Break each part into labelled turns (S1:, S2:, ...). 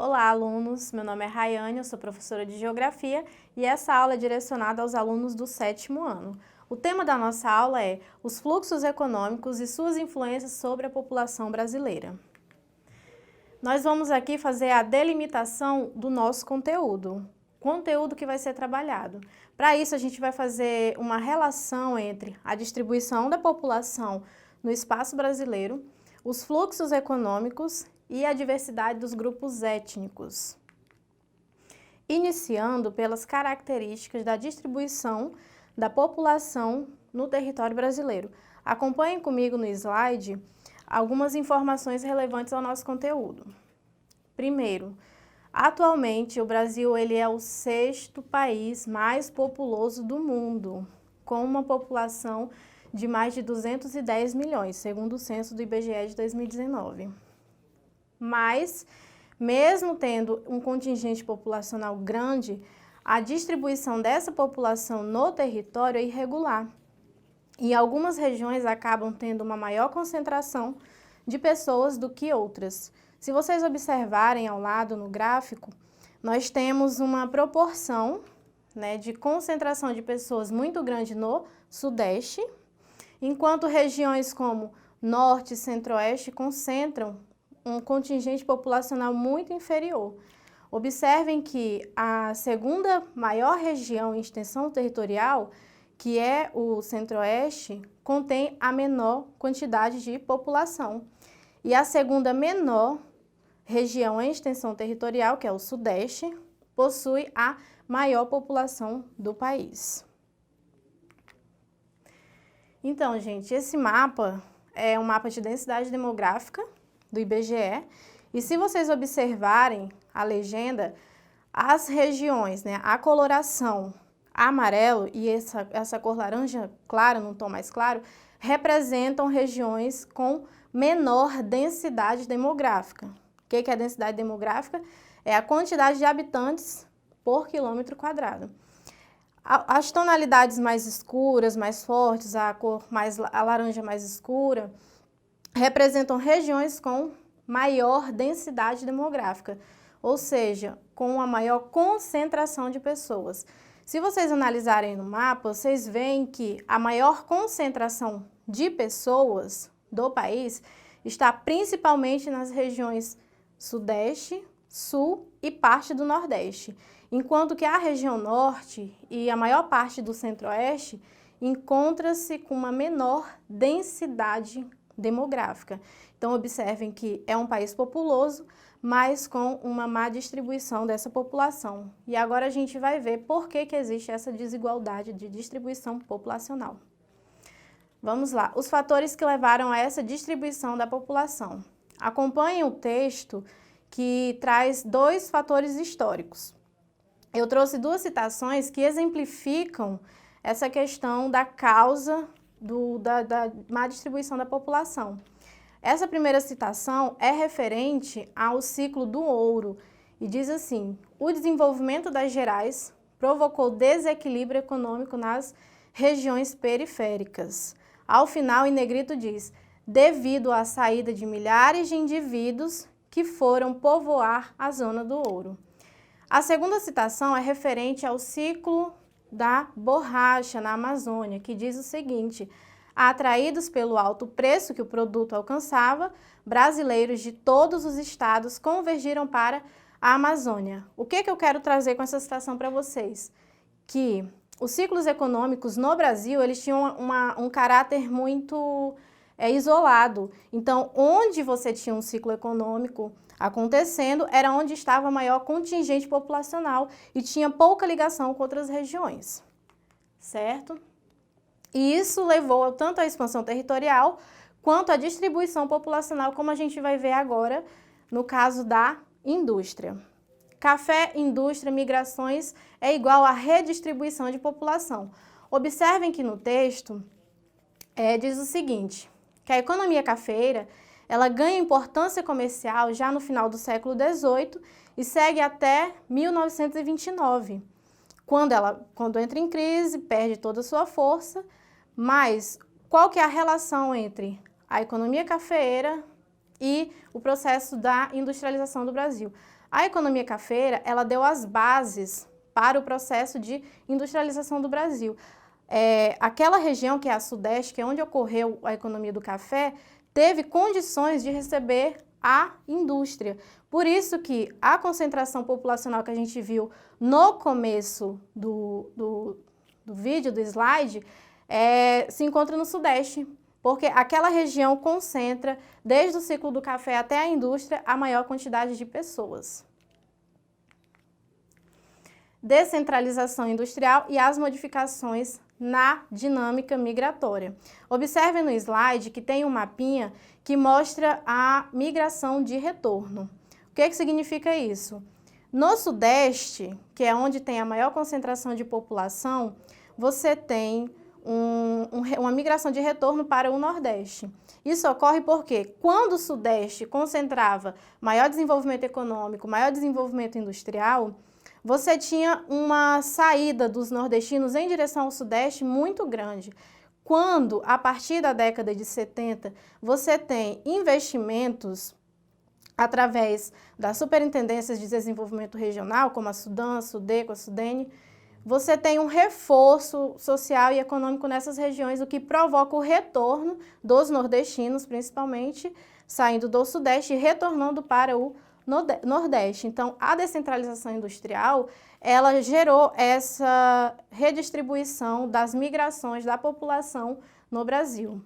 S1: Olá, alunos! Meu nome é Rayane, eu sou professora de Geografia e essa aula é direcionada aos alunos do 7º ano. O tema da nossa aula é os fluxos econômicos e suas influências sobre a população brasileira. Nós vamos aqui fazer a delimitação do nosso conteúdo que vai ser trabalhado. Para isso, a gente vai fazer uma relação entre a distribuição da população no espaço brasileiro, os fluxos econômicos e a diversidade dos grupos étnicos. Iniciando pelas características da distribuição da população no território brasileiro. Acompanhem comigo no slide algumas informações relevantes ao nosso conteúdo. Primeiro, atualmente o Brasil ele é o 6º país mais populoso do mundo, com uma população de mais de 210 milhões, segundo o censo do IBGE de 2019. Mas, mesmo tendo um contingente populacional grande, a distribuição dessa população no território é irregular. E algumas regiões acabam tendo uma maior concentração de pessoas do que outras. Se vocês observarem ao lado no gráfico, nós temos uma proporção, de concentração de pessoas muito grande no Sudeste, enquanto regiões como Norte e Centro-Oeste concentram um contingente populacional muito inferior. Observem que a segunda maior região em extensão territorial, que é o Centro-Oeste, contém a menor quantidade de população. E a segunda menor região em extensão territorial, que é o Sudeste, possui a maior população do país. Então, gente, esse mapa é um mapa de densidade demográfica do IBGE, e se vocês observarem a legenda, as regiões, a coloração amarelo e essa cor laranja clara, num tom mais claro, representam regiões com menor densidade demográfica. O que é a densidade demográfica? É a quantidade de habitantes por quilômetro quadrado. As tonalidades mais escuras, mais fortes, a laranja mais escura, representam regiões com maior densidade demográfica, ou seja, com uma maior concentração de pessoas. Se vocês analisarem no mapa, vocês veem que a maior concentração de pessoas do país está principalmente nas regiões Sudeste, Sul e parte do Nordeste, enquanto que a região Norte e a maior parte do Centro-Oeste encontra-se com uma menor densidade demográfica. Então, observem que é um país populoso, mas com uma má distribuição dessa população. E agora a gente vai ver por que existe essa desigualdade de distribuição populacional. Vamos lá, os fatores que levaram a essa distribuição da população. Acompanhem o texto que traz 2 fatores históricos. Eu trouxe 2 citações que exemplificam essa questão da causa da má distribuição da população. Essa primeira citação é referente ao ciclo do ouro e diz assim: o desenvolvimento das Gerais provocou desequilíbrio econômico nas regiões periféricas. Ao final, em negrito diz: devido à saída de milhares de indivíduos que foram povoar a zona do ouro. A segunda citação é referente ao ciclo da borracha na Amazônia, que diz o seguinte: atraídos pelo alto preço que o produto alcançava, brasileiros de todos os estados convergiram para a Amazônia. O que eu quero trazer com essa citação para vocês? Que os ciclos econômicos no Brasil, eles tinham um caráter muito isolado. Então, onde você tinha um ciclo econômico acontecendo, era onde estava maior contingente populacional e tinha pouca ligação com outras regiões, certo? E isso levou tanto à expansão territorial quanto à distribuição populacional, como a gente vai ver agora no caso da indústria. Café, indústria, migrações é igual à redistribuição de população. Observem que no texto diz o seguinte, que a economia cafeeira ela ganha importância comercial já no final do século XVIII e segue até 1929, quando entra em crise, perde toda a sua força. Mas qual que é a relação entre a economia cafeeira e o processo da industrialização do Brasil? A economia cafeira, ela deu as bases para o processo de industrialização do Brasil. Aquela região que é a Sudeste, que é onde ocorreu a economia do café, teve condições de receber a indústria. Por isso que a concentração populacional que a gente viu no começo do vídeo, do slide, se encontra no Sudeste, porque aquela região concentra, desde o ciclo do café até a indústria, a maior quantidade de pessoas. Descentralização industrial e as modificações na dinâmica migratória. Observe no slide que tem um mapinha que mostra a migração de retorno. O que significa isso? No Sudeste, que é onde tem a maior concentração de população, você tem uma migração de retorno para o Nordeste. Isso ocorre porque quando o Sudeste concentrava maior desenvolvimento econômico, maior desenvolvimento industrial, você tinha uma saída dos nordestinos em direção ao Sudeste muito grande. Quando, a partir da década de 70, você tem investimentos através das superintendências de desenvolvimento regional, como a Sudan, a Sudeco, a Sudene, você tem um reforço social e econômico nessas regiões, o que provoca o retorno dos nordestinos, principalmente, saindo do Sudeste e retornando para o Nordeste. Então, a descentralização industrial, ela gerou essa redistribuição das migrações da população no Brasil.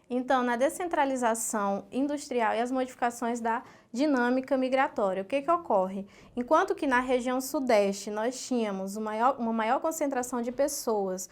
S1: Então, na descentralização industrial e as modificações da dinâmica migratória, o que ocorre? Enquanto que na região Sudeste nós tínhamos uma maior concentração de pessoas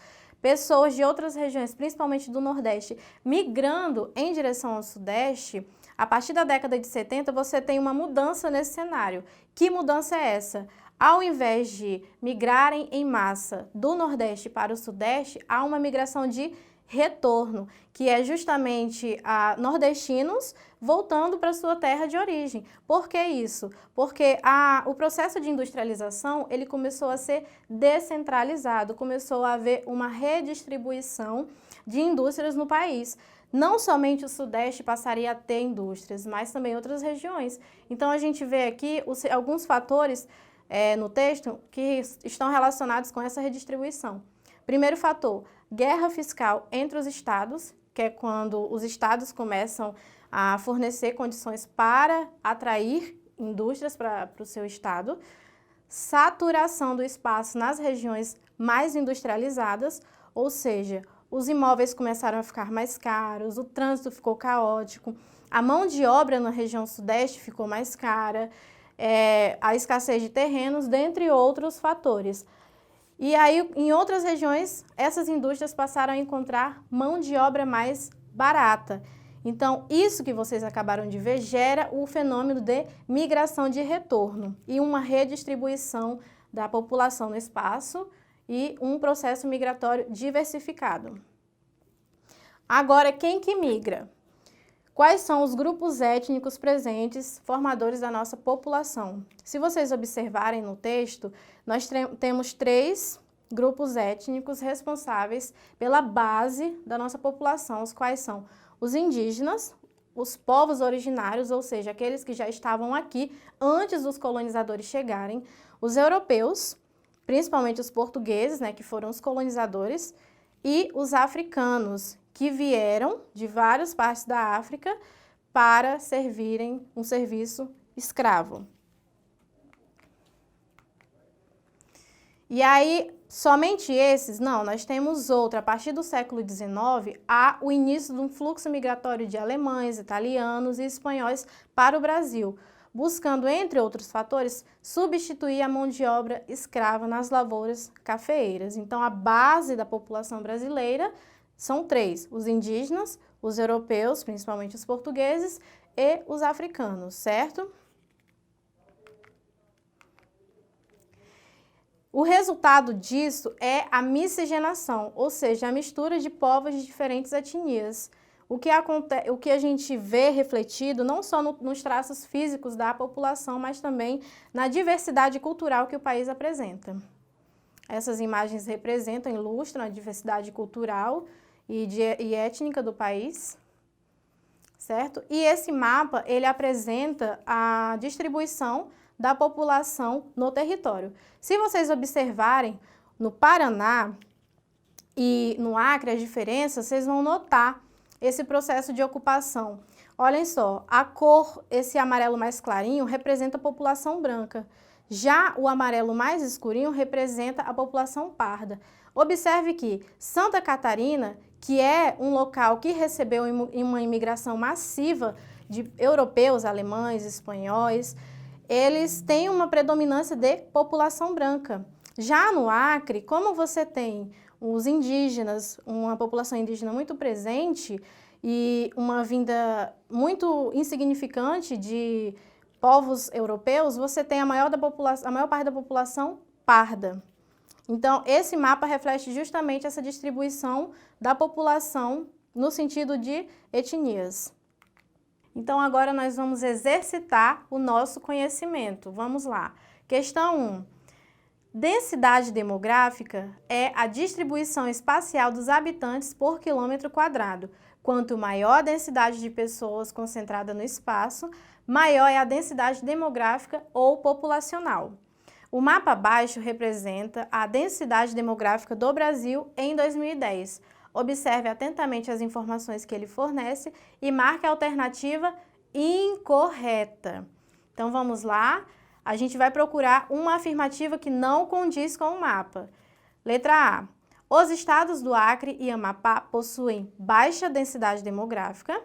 S1: de outras regiões, principalmente do Nordeste, migrando em direção ao Sudeste, a partir da década de 70 você tem uma mudança nesse cenário. Que mudança é essa? Ao invés de migrarem em massa do Nordeste para o Sudeste, há uma migração de retorno, que é justamente nordestinos voltando para sua terra de origem. Por que isso? Porque o processo de industrialização, ele começou a ser descentralizado, começou a haver uma redistribuição de indústrias no país. Não somente o Sudeste passaria a ter indústrias, mas também outras regiões. Então, a gente vê aqui alguns fatores no texto que estão relacionados com essa redistribuição. Primeiro fator, guerra fiscal entre os estados, que é quando os estados começam a fornecer condições para atrair indústrias para o seu estado. Saturação do espaço nas regiões mais industrializadas, ou seja, os imóveis começaram a ficar mais caros, o trânsito ficou caótico, a mão de obra na região Sudeste ficou mais cara, a escassez de terrenos, dentre outros fatores. E aí, em outras regiões, essas indústrias passaram a encontrar mão de obra mais barata. Então, isso que vocês acabaram de ver gera o fenômeno de migração de retorno e uma redistribuição da população no espaço e um processo migratório diversificado. Agora, quem que migra? Quais são os grupos étnicos presentes, formadores da nossa população? Se vocês observarem no texto, nós temos 3 grupos étnicos responsáveis pela base da nossa população, os quais são os indígenas, os povos originários, ou seja, aqueles que já estavam aqui antes dos colonizadores chegarem, os europeus, principalmente os portugueses, que foram os colonizadores, e os africanos, que vieram de várias partes da África para servirem um serviço escravo. E aí, somente esses? Não, nós temos outro. A partir do século XIX, há o início de um fluxo migratório de alemães, italianos e espanhóis para o Brasil, buscando, entre outros fatores, substituir a mão de obra escrava nas lavouras cafeeiras. Então, a base da população brasileira são 3, os indígenas, os europeus, principalmente os portugueses, e os africanos, certo? O resultado disso é a miscigenação, ou seja, a mistura de povos de diferentes etnias. O que a gente vê refletido não só nos traços físicos da população, mas também na diversidade cultural que o país apresenta. Essas imagens representam, ilustram a diversidade cultural e étnica do país, certo? E esse mapa, ele apresenta a distribuição da população no território. Se vocês observarem, no Paraná e no Acre as diferenças, vocês vão notar esse processo de ocupação. Olhem só, a cor, esse amarelo mais clarinho, representa a população branca. Já o amarelo mais escurinho representa a população parda. Observe que Santa Catarina, que é um local que recebeu uma imigração massiva de europeus, alemães, espanhóis, eles têm uma predominância de população branca. Já no Acre, como você tem os indígenas, uma população indígena muito presente e uma vinda muito insignificante de povos europeus, você tem a maior parte da população parda. Então, esse mapa reflete justamente essa distribuição da população no sentido de etnias. Então, agora nós vamos exercitar o nosso conhecimento. Vamos lá. Questão 1. Densidade demográfica é a distribuição espacial dos habitantes por quilômetro quadrado. Quanto maior a densidade de pessoas concentrada no espaço, maior é a densidade demográfica ou populacional. O mapa abaixo representa a densidade demográfica do Brasil em 2010. Observe atentamente as informações que ele fornece e marque a alternativa incorreta. Então, vamos lá. A gente vai procurar uma afirmativa que não condiz com o mapa. Letra A. Os estados do Acre e Amapá possuem baixa densidade demográfica.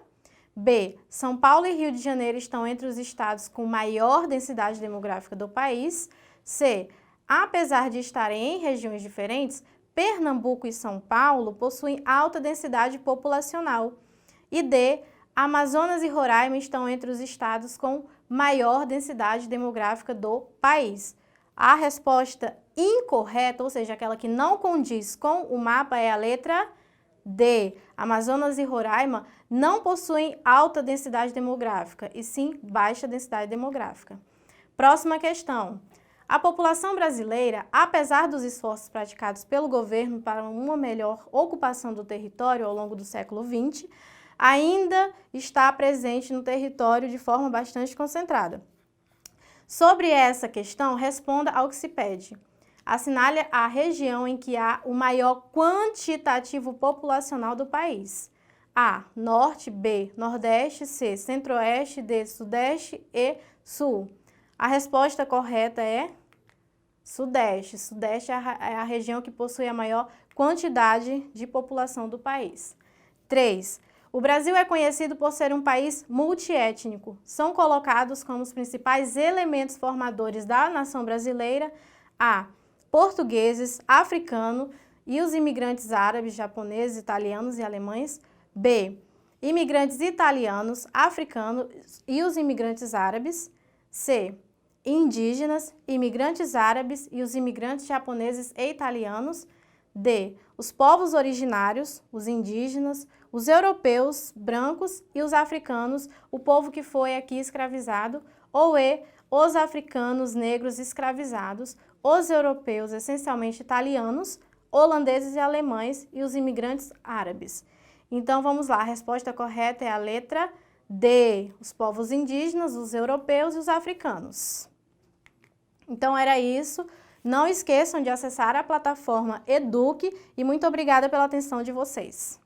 S1: B. São Paulo e Rio de Janeiro estão entre os estados com maior densidade demográfica do país. C. Apesar de estarem em regiões diferentes, Pernambuco e São Paulo possuem alta densidade populacional. E D. Amazonas e Roraima estão entre os estados com maior densidade demográfica do país. A resposta incorreta, ou seja, aquela que não condiz com o mapa, é a letra D. Amazonas e Roraima não possuem alta densidade demográfica, e sim baixa densidade demográfica. Próxima questão. A população brasileira, apesar dos esforços praticados pelo governo para uma melhor ocupação do território ao longo do século XX, ainda está presente no território de forma bastante concentrada. Sobre essa questão, responda ao que se pede. Assinale a região em que há o maior quantitativo populacional do país. A. Norte. B. Nordeste. C. Centro-Oeste. D. Sudeste e Sul. A resposta correta é Sudeste. Sudeste é a região que possui a maior quantidade de população do país. 3. O Brasil é conhecido por ser um país multiétnico. São colocados como os principais elementos formadores da nação brasileira A. Portugueses, africanos e os imigrantes árabes, japoneses, italianos e alemães. B. Imigrantes italianos, africanos e os imigrantes árabes. C. Indígenas, imigrantes árabes e os imigrantes japoneses e italianos. D. Os povos originários, os indígenas, os europeus, brancos e os africanos, o povo que foi aqui escravizado. Ou E. Os africanos negros escravizados, os europeus, essencialmente italianos, holandeses e alemães e os imigrantes árabes. Então, vamos lá, a resposta correta é a letra D, os povos indígenas, os europeus e os africanos. Então, era isso. Não esqueçam de acessar a plataforma Eduque e muito obrigada pela atenção de vocês.